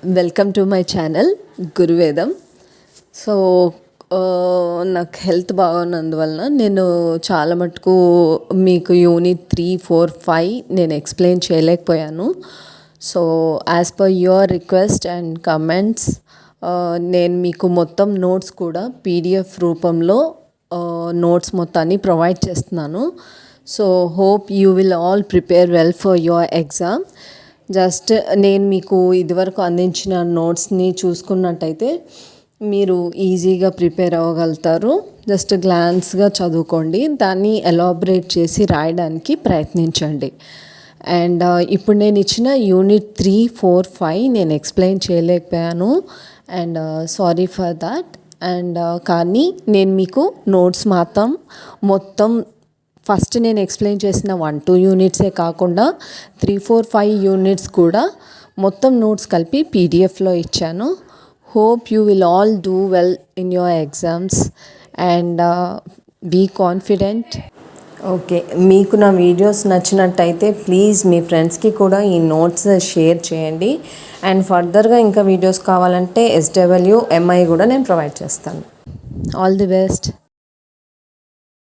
Welcome to my channel Guruvedam. So నాకు health బాగున్నందువలన నేను చాలా మటుకు మీకు యూనిట్ 3, 4, 5 నేను ఎక్స్ప్లెయిన్ చేయలేకపోయాను. So as per your request and comments నేను మీకు మొత్తం నోట్స్ కూడా పీడిఎఫ్ రూపంలో నోట్స్ మొత్తాన్ని ప్రొవైడ్ చేస్తున్నాను. So hope you will oil prepare well for your exam. Just నేను మీకు ఇదివరకు అందించిన నోట్స్ని చూసుకున్నట్టయితే మీరు ఈజీగా ప్రిపేర్ అవ్వగలుగుతారు. జస్ట్ గ్లాన్స్గా చదువుకోండి, దాన్ని ఎలాబరేట్ చేసి రాయడానికి ప్రయత్నించండి. అండ్ ఇప్పుడు నేను ఇచ్చిన యూనిట్ 3, 4, 5 నేను ఎక్స్ప్లెయిన్ చేయలేకపోయాను and sorry for that. And కానీ నేను మీకు నోట్స్ మాత్రం మొత్తం ఫస్ట్ నేను ఎక్స్ప్లెయిన్ చేసిన 1, 2 యూనిట్సే కాకుండా 3, 4, 5 యూనిట్స్ కూడా మొత్తం నోట్స్ కలిపి పీడిఎఫ్లో ఇచ్చాను. Hope you will all do well in your exams and be confident. Okay, మీకు నా వీడియోస్ నచ్చినట్టయితే ప్లీజ్ మీ ఫ్రెండ్స్కి కూడా ఈ నోట్స్ షేర్ చేయండి. అండ్ ఫర్దర్గా ఇంకా వీడియోస్ కావాలంటే SWMI కూడా నేను ప్రొవైడ్ చేస్తాను. All the best.